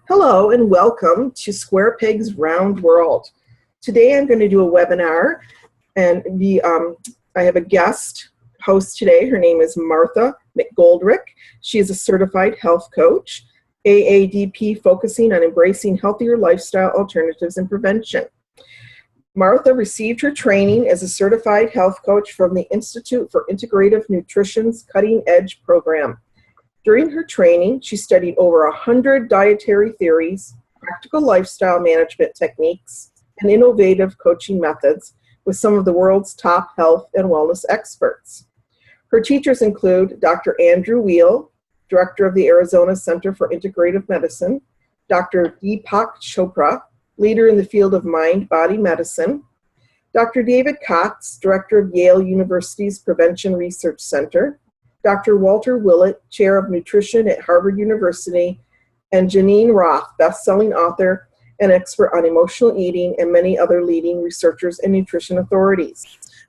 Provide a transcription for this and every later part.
Hello and welcome to Square Peg's Round World. Today I'm going to do a webinar and I have a guest host today. Her name is Martha McGoldrick. She is a certified health coach, AADP focusing on embracing healthier lifestyle alternatives and prevention. Martha received her training as a certified health coach from the Institute for Integrative Nutrition's Cutting Edge program. During her training, she studied over 100 dietary theories, practical lifestyle management techniques, and innovative coaching methods with some of the world's top health and wellness experts. Her teachers include Dr. Andrew Weil, Director of the Arizona Center for Integrative Medicine, Dr. Deepak Chopra, leader in the field of mind-body medicine, Dr. David Kotz, Director of Yale University's Prevention Research Center, Dr. Walter Willett, Chair of Nutrition at Harvard University, and Janine Roth, best-selling author and expert on emotional eating, and many other leading researchers and nutrition authorities.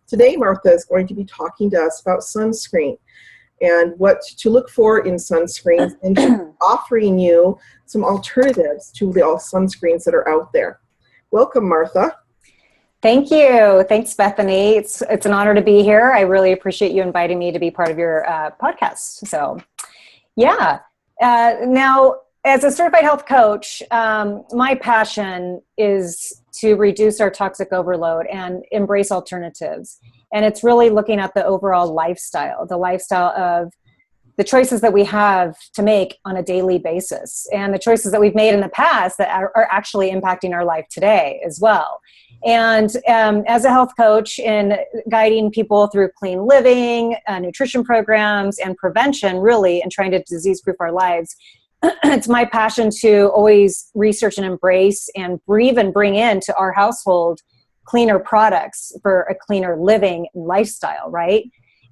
Today, Martha is going to be talking to us about sunscreen and what to look for in sunscreens, and she's offering you some alternatives to the all sunscreens that are out there. Welcome, Martha. Thank you. Thanks, Bethany. It's an honor to be here. I really appreciate you inviting me to be part of your podcast. So, yeah. Now, as a certified health coach, my passion is to reduce our toxic overload and embrace alternatives. And it's really looking at the overall lifestyle, the lifestyle of the choices that we have to make on a daily basis, and the choices that we've made in the past that are actually impacting our life today as well. And as a health coach in guiding people through clean living, nutrition programs, and prevention, really, and trying to disease-proof our lives, it's my passion to always research and embrace and even bring into our household cleaner products for a cleaner living lifestyle, right?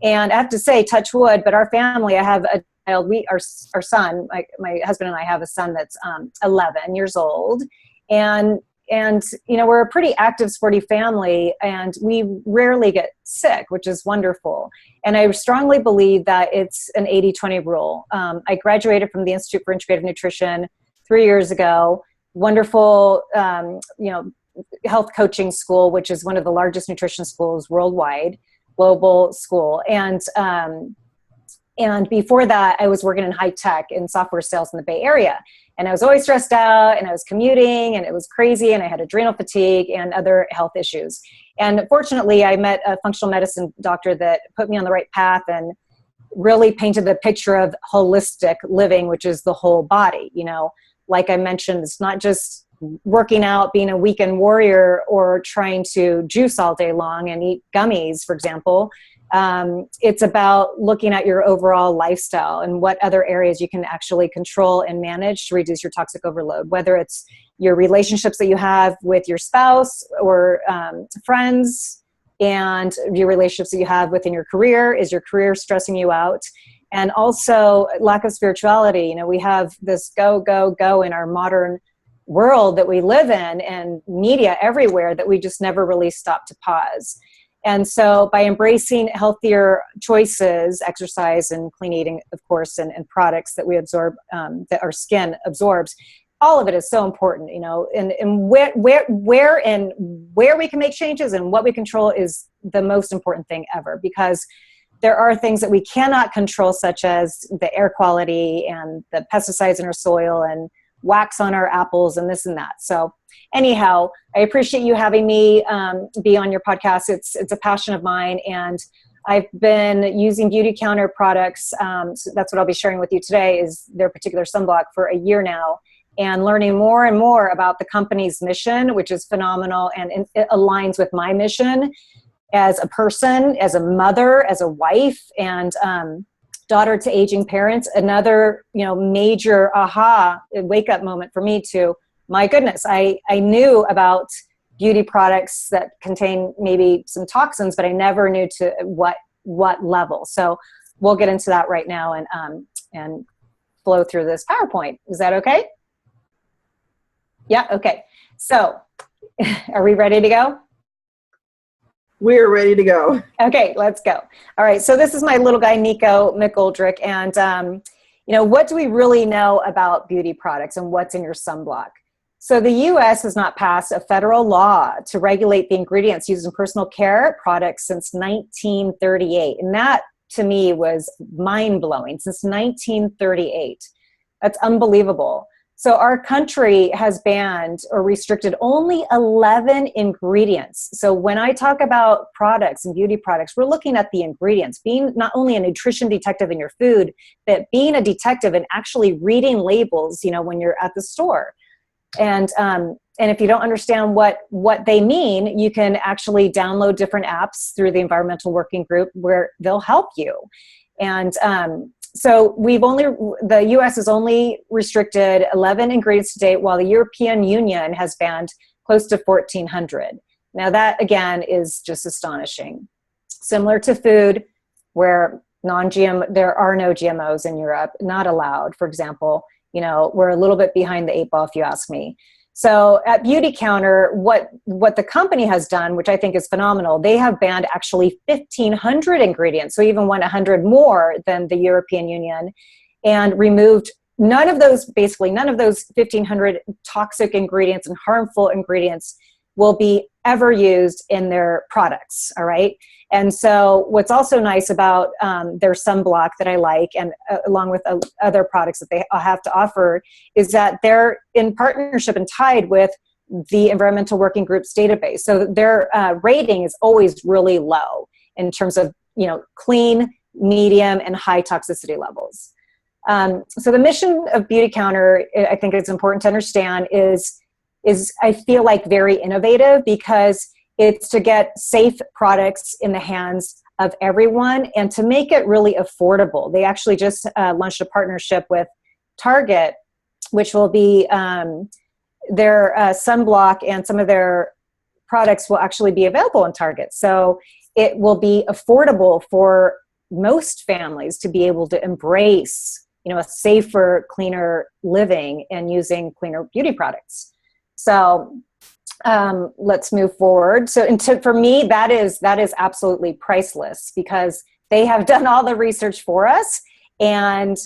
And I have to say, touch wood, but our family, I have a child, our son, my husband and I have a son that's 11 years old. And you know, we're a pretty active, sporty family, and we rarely get sick, which is wonderful. And I strongly believe that it's an 80-20 rule. I graduated from the Institute for Integrative Nutrition 3 years ago. Wonderful, health coaching school, which is one of the largest nutrition schools worldwide, global school. And before that, I was working in high tech in software sales in the Bay Area. And I was always stressed out, and I was commuting, and it was crazy, and I had adrenal fatigue and other health issues. And fortunately, I met a functional medicine doctor that put me on the right path and really painted the picture of holistic living, which is the whole body. You know, like I mentioned, it's not just working out, being a weekend warrior, or trying to juice all day long and eat gummies, for example. It's about looking at your overall lifestyle and what other areas you can actually control and manage to reduce your toxic overload, whether it's your relationships that you have with your spouse or friends, and your relationships that you have within your career. Is your career stressing you out? And also lack of spirituality. You know, we have this go, go, go in our modern world that we live in, and media everywhere, that we just never really stop to pause. And so by embracing healthier choices, exercise and clean eating, of course, and products that we absorb, that our skin absorbs, all of it is so important, you know, and where we can make changes and what we control is the most important thing ever, because there are things that we cannot control, such as the air quality and the pesticides in our soil and wax on our apples and this and that. So anyhow, I appreciate you having me be on your podcast. It's a passion of mine, and I've been using Beauty Counter products. So that's what I'll be sharing with you today, is their particular sunblock, for a year now, and learning more and more about the company's mission, which is phenomenal, and it aligns with my mission as a person, as a mother, as a wife, and daughter to aging parents. Another, major aha, wake up moment for me too. My goodness, I knew about beauty products that contain maybe some toxins, but I never knew to what level. So we'll get into that right now and flow through this PowerPoint. Is that okay? Yeah, okay. So are we ready to go? We're ready to go. Okay, let's go. All right, so this is my little guy, Nico McGoldrick, and what do we really know about beauty products and what's in your sunblock? So the US has not passed a federal law to regulate the ingredients used in personal care products since 1938. And that, to me, was mind-blowing. Since 1938. That's unbelievable. So our country has banned or restricted only 11 ingredients. So when I talk about products and beauty products, we're looking at the ingredients, being not only a nutrition detective in your food, but being a detective and actually reading labels, when you're at the store. And if you don't understand what they mean, you can actually download different apps through the Environmental Working Group where they'll help you. And so the U.S. has only restricted 11 ingredients to date, while the European Union has banned close to 1,400. Now that, again, is just astonishing. Similar to food, where there are no GMOs in Europe, not allowed, for example. We're a little bit behind the 8 ball, if you ask me. So at Beauty Counter, what the company has done, which I think is phenomenal, they have banned actually 1,500 ingredients, so even 100 more than the European Union, and removed none of those 1,500 toxic ingredients and harmful ingredients will be ever used in their products, all right? And so what's also nice about their sunblock that I like, and along with other products that they have to offer, is that they're in partnership and tied with the Environmental Working Group's database. So their rating is always really low in terms of, clean, medium, and high toxicity levels. So the mission of Beauty Counter, I think it's important to understand, is I feel like very innovative, because it's to get safe products in the hands of everyone and to make it really affordable. They actually just launched a partnership with Target, which will be their sunblock, and some of their products will actually be available in Target. So it will be affordable for most families to be able to embrace, a safer, cleaner living and using cleaner beauty products. So let's move forward. So for me, that is absolutely priceless, because they have done all the research for us, and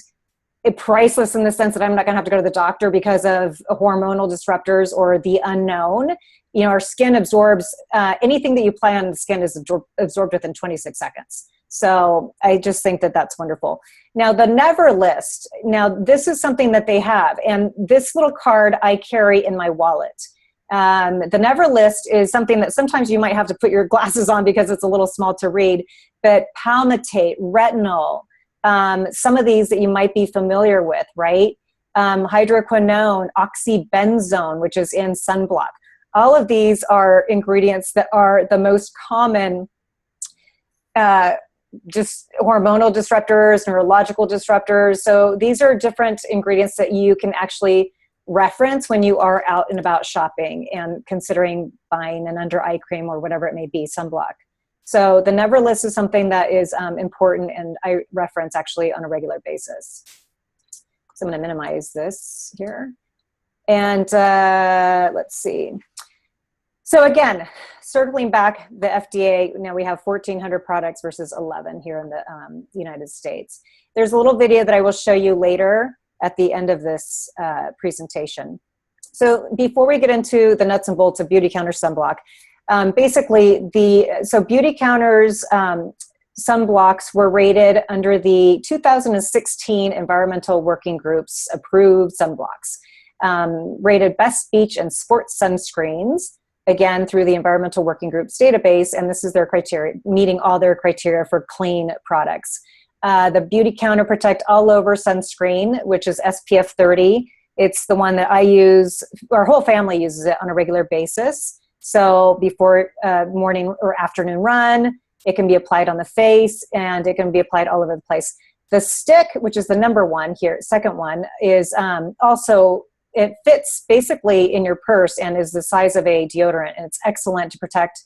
priceless in the sense that I'm not going to have to go to the doctor because of hormonal disruptors or the unknown. Our skin absorbs anything that you apply on the skin is absorbed within 26 seconds. So I just think that that's wonderful. Now, the Never list. Now, this is something that they have, and this little card I carry in my wallet. The Never list is something that sometimes you might have to put your glasses on because it's a little small to read, but palmitate, retinol, some of these that you might be familiar with, right? Hydroquinone, oxybenzone, which is in sunblock. All of these are ingredients that are the most common just hormonal disruptors, neurological disruptors. So these are different ingredients that you can actually reference when you are out and about shopping and considering buying an under eye cream or whatever it may be, sunblock. So the Never list is something that is important, and I reference actually on a regular basis. So I'm going to minimize this here. And let's see. So again, circling back, the FDA, now we have 1,400 products versus 11 here in the United States. There's a little video that I will show you later at the end of this presentation. So before we get into the nuts and bolts of Beauty Counter sunblock, basically Beauty Counter's sunblocks were rated under the 2016 Environmental Working Group's approved sunblocks, rated best beach and sports sunscreens, again through the Environmental Working Group's database, and this is their criteria, meeting all their criteria for clean products. The Beauty Counter Protect All Over sunscreen, which is SPF 30. It's the one that I use, our whole family uses it on a regular basis. So before morning or afternoon run, it can be applied on the face, and it can be applied all over the place. The stick, which is the number one here, second one, is also, it fits basically in your purse and is the size of a deodorant, and it's excellent to protect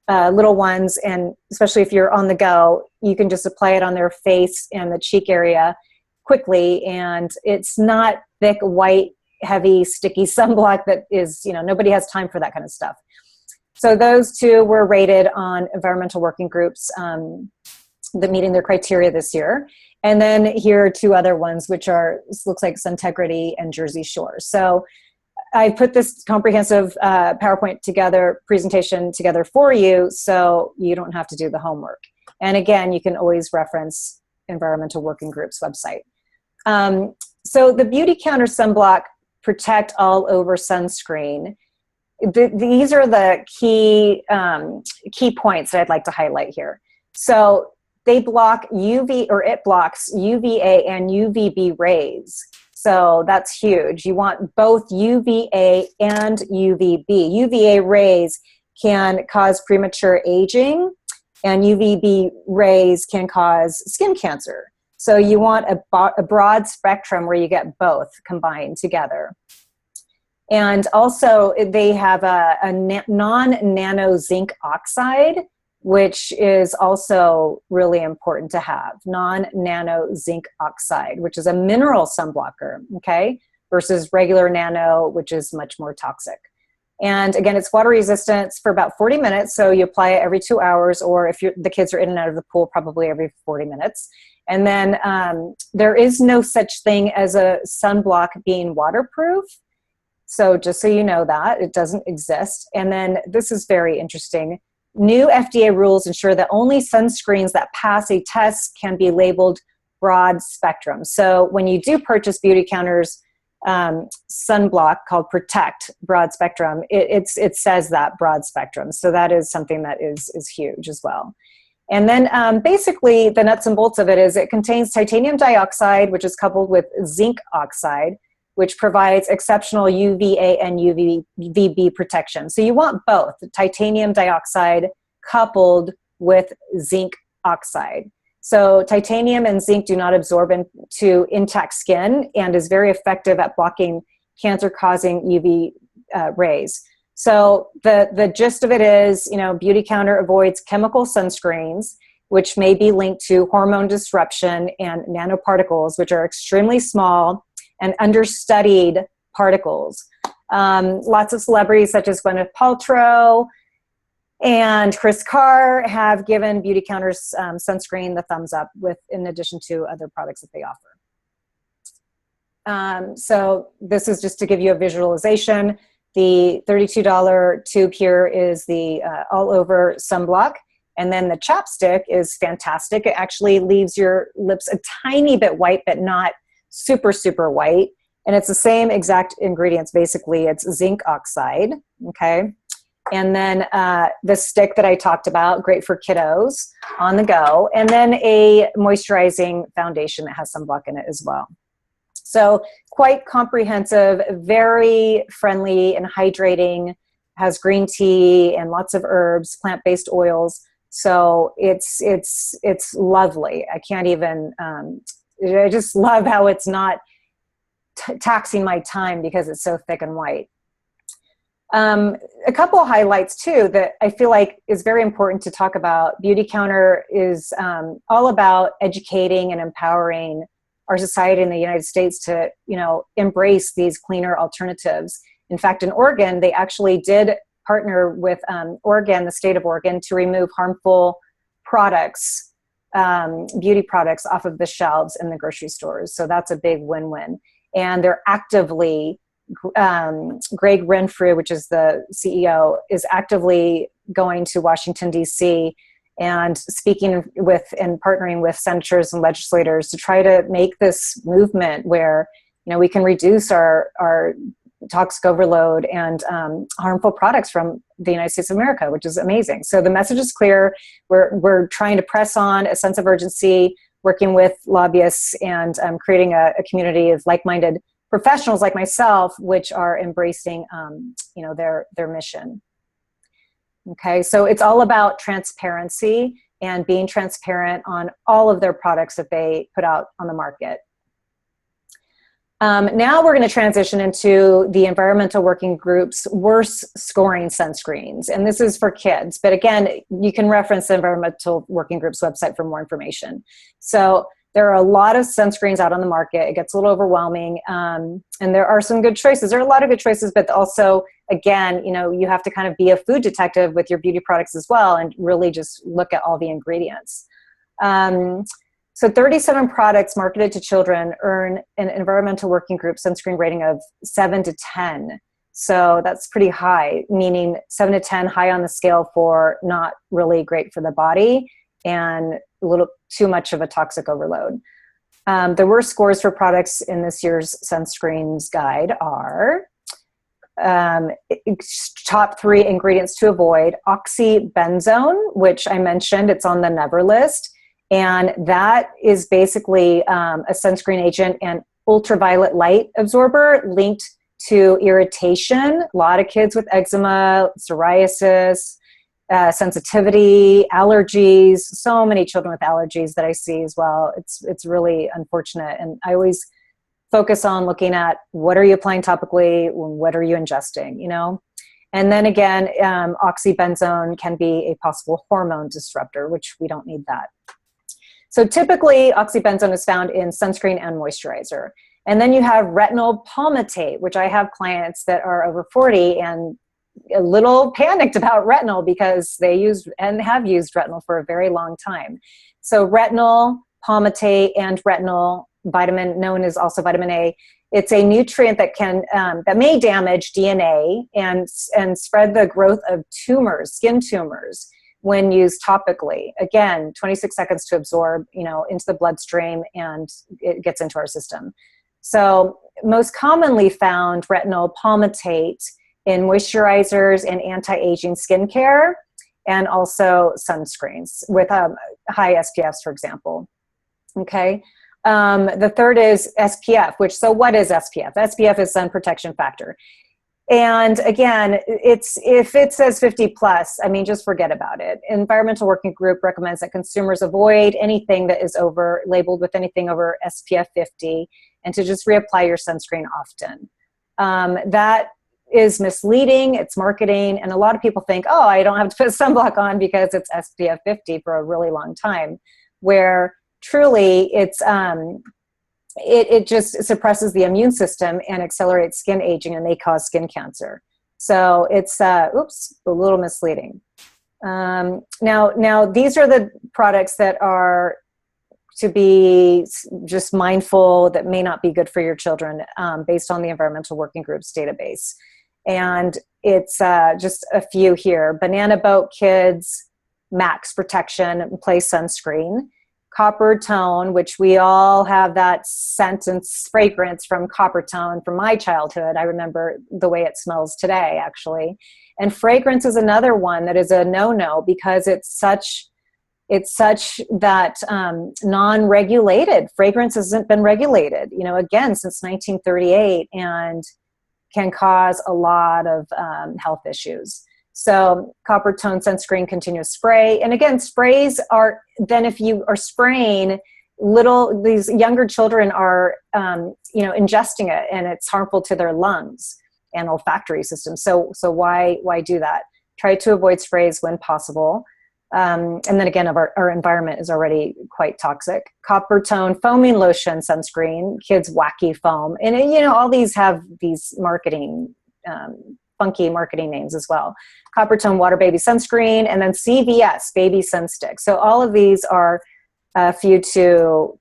little ones, and especially if you're on the go, you can just apply it on their face and the cheek area quickly, and it's not thick, white, heavy, sticky sunblock that is, nobody has time for that kind of stuff. So those two were rated on Environmental Working Groups that meeting their criteria this year. And then here are two other ones, which are, this looks like Suntegrity and Jersey Shore. So I put this comprehensive PowerPoint presentation together for you, so you don't have to do the homework. And again, you can always reference Environmental Working Group's website. So the Beauty Counter Sunblock Protect All Over Sunscreen. These are the key points that I'd like to highlight here. So they block it blocks UVA and UVB rays. So that's huge. You want both UVA and UVB. UVA rays can cause premature aging, and UVB rays can cause skin cancer. So you want a broad spectrum where you get both combined together. And also they have a non-nano zinc oxide, which is also really important to have. Non-nano zinc oxide, which is a mineral sunblocker, okay, versus regular nano, which is much more toxic. And again, it's water resistant for about 40 minutes, so you apply it every 2 hours, or if the kids are in and out of the pool, probably every 40 minutes. And then there is no such thing as a sunblock being waterproof. So just so you know that, it doesn't exist. And then this is very interesting. New FDA rules ensure that only sunscreens that pass a test can be labeled broad spectrum. So when you do purchase Beauty Counter's sunblock called Protect Broad Spectrum, it says that broad spectrum. So that is something that is huge as well. And then basically the nuts and bolts of it is it contains titanium dioxide, which is coupled with zinc oxide, which provides exceptional UVA and UVB protection. So you want both, titanium dioxide coupled with zinc oxide. So titanium and zinc do not absorb into intact skin and is very effective at blocking cancer-causing UV rays. So the gist of it is, Beauty Counter avoids chemical sunscreens, which may be linked to hormone disruption and nanoparticles, which are extremely small and understudied particles. Lots of celebrities such as Gwyneth Paltrow and Chris Carr have given Beauty Counter's sunscreen the thumbs up, in addition to other products that they offer. So this is just to give you a visualization. The $32 tube here is the all over sunblock. And then the chapstick is fantastic. It actually leaves your lips a tiny bit white, but not super, super white. And it's the same exact ingredients. Basically, it's zinc oxide, okay? And then the stick that I talked about, great for kiddos on the go. And then a moisturizing foundation that has sunblock in it as well. So quite comprehensive, very friendly and hydrating, has green tea and lots of herbs, plant-based oils. So it's lovely. I can't even, I just love how it's not taxing my time because it's so thick and white. A couple of highlights too that I feel like is very important to talk about. Beauty Counter is all about educating and empowering our society in the United States to, embrace these cleaner alternatives. In fact, in Oregon, they actually did partner with the state of Oregon, to remove harmful products, beauty products off of the shelves in the grocery stores. So that's a big win-win. And they're actively, Greg Renfrew, which is the CEO, is actively going to Washington, D.C. and speaking with and partnering with senators and legislators to try to make this movement where, we can reduce our toxic overload and harmful products from the United States of America, which is amazing. So the message is clear. We're trying to press on a sense of urgency, working with lobbyists and creating a community of like-minded professionals like myself, which are embracing, their mission. Okay, so it's all about transparency and being transparent on all of their products that they put out on the market. Now we're going to transition into the Environmental Working Group's worst scoring sunscreens. And this is for kids. But again, you can reference the Environmental Working Group's website for more information. So there are a lot of sunscreens out on the market. It gets a little overwhelming. And there are some good choices. There are a lot of good choices, but also, again, you have to kind of be a food detective with your beauty products as well and really just look at all the ingredients. So 37 products marketed to children earn an environmental working group sunscreen rating of 7 to 10. So that's pretty high, meaning 7 to 10, high on the scale for not really great for the body and a little too much of a toxic overload. The worst scores for products in this year's sunscreens guide are top 3 ingredients to avoid: Oxybenzone, which I mentioned, it's on the never list. And that is basically a sunscreen agent and ultraviolet light absorber linked to irritation. A lot of kids with eczema, psoriasis, sensitivity, allergies, so many children with allergies that I see as well. It's really unfortunate. And I always focus on looking at what are you applying topically, what are you ingesting, you know? And then again, oxybenzone can be a possible hormone disruptor, which we don't need that. So typically oxybenzone is found in sunscreen and moisturizer. And then you have retinol palmitate, which I have clients that are over 40 and a little panicked about retinol because they use and have used retinol for a very long time. So retinol palmitate and retinol vitamin, known as also vitamin A, it's a nutrient that can that may damage DNA and spread the growth of tumors, skin tumors, when used topically. Again, 26 seconds to absorb, you know, into the bloodstream, and it gets into our system. So most commonly found retinol palmitate in moisturizers and anti-aging skincare, and also sunscreens with high SPFs, for example. Okay. The third is SPF, so what is SPF? SPF is sun protection factor. And again, if it says 50 plus, I mean, just forget about it. Environmental Working Group recommends that consumers avoid anything that is labeled with anything over SPF 50, and to just reapply your sunscreen often. That is misleading. It's marketing. And a lot of people think, oh, I don't have to put sunblock on because it's SPF 50 for a really long time, where truly it's, it just suppresses the immune system and accelerates skin aging and may cause skin cancer. So it's, a little misleading. Now these are the products that are to be just mindful that may not be good for your children, based on the Environmental Working Group's database. And it's just a few here: Banana Boat Kids, Max Protection, Play Sunscreen, Coppertone, which we all have that scent and fragrance from Coppertone from my childhood. I remember the way it smells today, actually. And fragrance is another one that is a no-no because it's such that non-regulated. Fragrance hasn't been regulated, you know, again, since 1938, and can cause a lot of health issues. So Coppertone sunscreen continuous spray. And again, sprays are, then if you are spraying, these younger children are, ingesting it, and it's harmful to their lungs and olfactory system. So why do that? Try to avoid sprays when possible. And then again, our environment is already quite toxic. Coppertone foaming lotion sunscreen, kids wacky foam. And all these have these funky marketing names as well. Coppertone water baby sunscreen, and then CVS baby sun stick. So all of these are a few to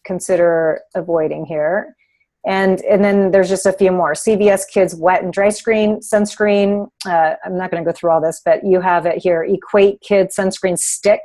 consider avoiding here. And then there's just a few more. CVS Kids Wet and Dry Sunscreen. I'm not going to go through all this, but you have it here. Equate Kids Sunscreen Stick.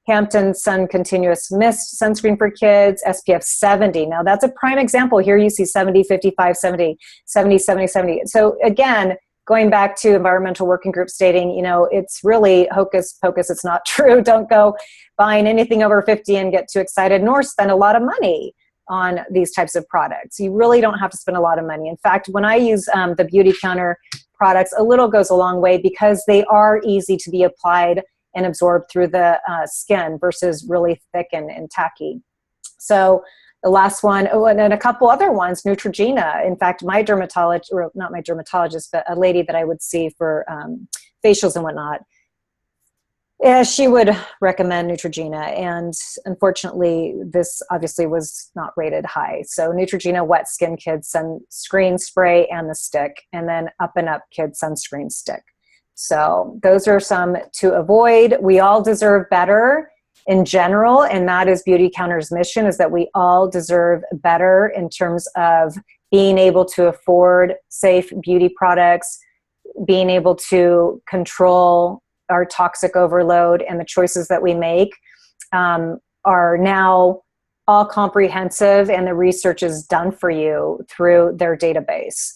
Hampton Sun Continuous Mist Sunscreen for Kids, SPF 70. Now that's a prime example. Here you see 70, 55, 70, 70, 70, 70. So again, going back to Environmental Working Group stating, it's really hocus pocus. It's not true. Don't go buying anything over 50 and get too excited, nor spend a lot of money on these types of products. You really don't have to spend a lot of money. In fact, when I use the Beauty Counter products, a little goes a long way because they are easy to be applied and absorbed through the skin versus really thick and tacky. So the last one, and then a couple other ones, Neutrogena. In fact, my dermatologist, or not my dermatologist, but a lady that I would see for facials and whatnot, she would recommend Neutrogena, and unfortunately, this obviously was not rated high. So Neutrogena Wet Skin Kids Sunscreen Spray and the stick, and then Up and Up Kids Sunscreen Stick. So those are some to avoid. We all deserve better, in general, and that is Beauty Counter's mission, is that we all deserve better in terms of being able to afford safe beauty products, being able to control our toxic overload, and the choices that we make are now all comprehensive, and the research is done for you through their database.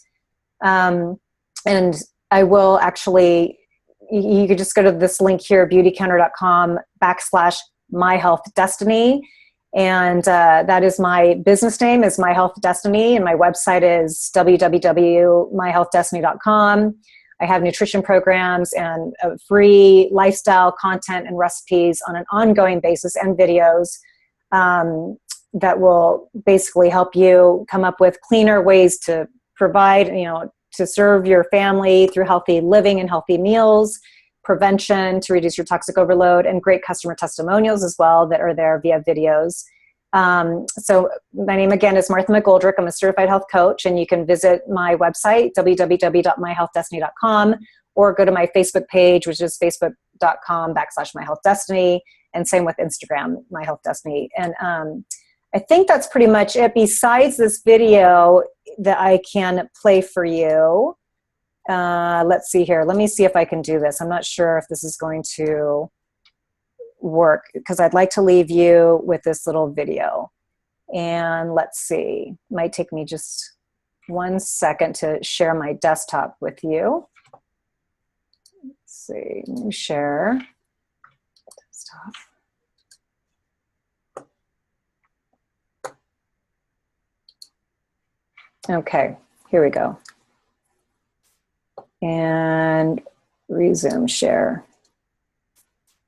And I will actually, you could just go to this link here, beautycounter.com/myhealthdestiny. And that is my business name, is My Health Destiny. And my website is www.myhealthdestiny.com. I have nutrition programs and free lifestyle content and recipes on an ongoing basis, and videos that will basically help you come up with cleaner ways to provide, to serve your family through healthy living and healthy meals, prevention to reduce your toxic overload, and great customer testimonials as well that are there via videos. So my name again is Martha McGoldrick. I'm a certified health coach, and you can visit my website, www.myhealthdestiny.com, or go to my Facebook page, which is facebook.com/myhealthdestiny, and same with Instagram, My Health Destiny. And I think that's pretty much it. Besides this video that I can play for you, let's see here. Let me see if I can do this. I'm not sure if this is going to work, because I'd like to leave you with this little video. And let's see. It might take me just 1 second to share my desktop with you. Let's see. Let me share desktop. Okay, here we go. And resume share.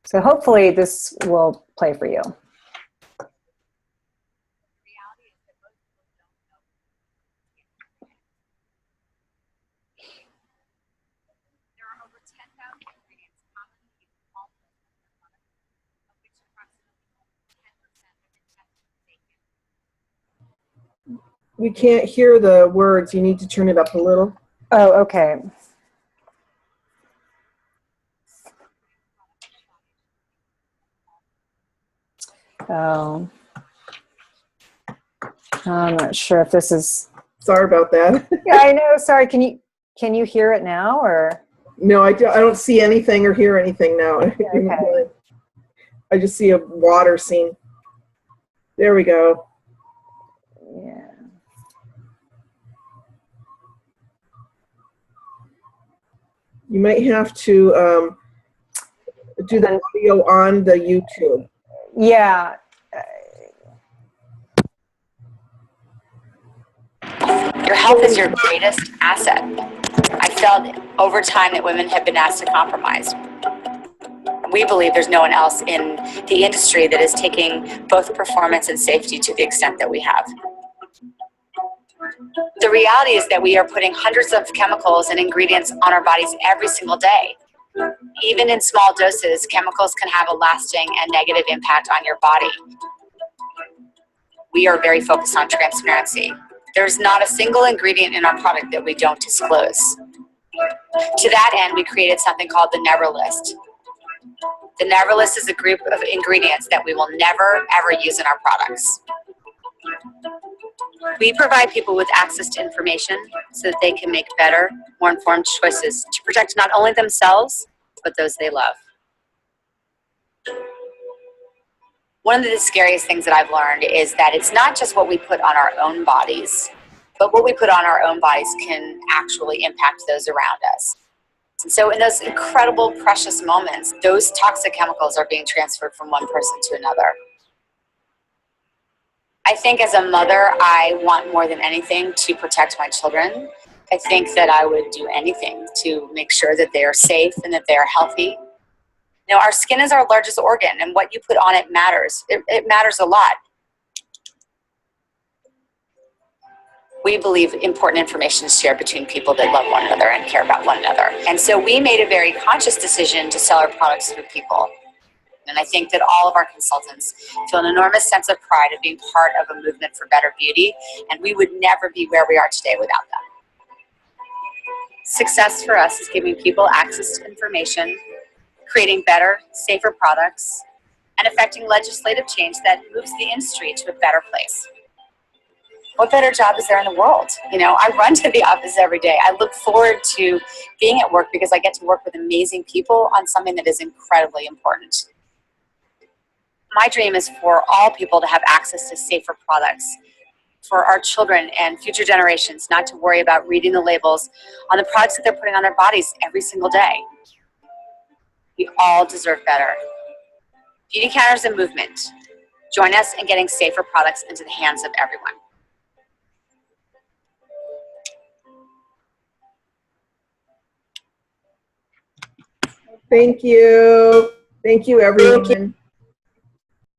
So hopefully this will play for you. We can't hear the words. You need to turn it up a little. Oh, okay. Oh, I'm not sure if this is. Sorry about that. Yeah, I know. Sorry. Can you hear it now, or? No, I don't see anything or hear anything now. Okay. I just see a water scene. There we go. Yeah. You might have to do the audio on the YouTube. Yeah. Your health is your greatest asset. I felt over time that women have been asked to compromise. We believe there's no one else in the industry that is taking both performance and safety to the extent that we have. The reality is that we are putting hundreds of chemicals and ingredients on our bodies every single day. Even in small doses, chemicals can have a lasting and negative impact on your body. We are very focused on transparency. There's not a single ingredient in our product that we don't disclose. To that end, we created something called the Never List. The Never List is a group of ingredients that we will never, ever use in our products. We provide people with access to information so that they can make better, more informed choices to protect not only themselves, but those they love. One of the scariest things that I've learned is that it's not just what we put on our own bodies, but what we put on our own bodies can actually impact those around us. And so in those incredible, precious moments, those toxic chemicals are being transferred from one person to another. I think as a mother, I want more than anything to protect my children. I think that I would do anything to make sure that they are safe and that they are healthy. You know, our skin is our largest organ, and what you put on it matters. It matters a lot. We believe important information is shared between people that love one another and care about one another. And so we made a very conscious decision to sell our products through people. And I think that all of our consultants feel an enormous sense of pride of being part of a movement for better beauty, and we would never be where we are today without them. Success for us is giving people access to information, creating better, safer products, and affecting legislative change that moves the industry to a better place. What better job is there in the world? You know, I run to the office every day. I look forward to being at work because I get to work with amazing people on something that is incredibly important. My dream is for all people to have access to safer products, for our children and future generations not to worry about reading the labels on the products that they're putting on their bodies every single day. We all deserve better. Beauty Counter is a movement. Join us in getting safer products into the hands of everyone. Thank you. Thank you, everyone.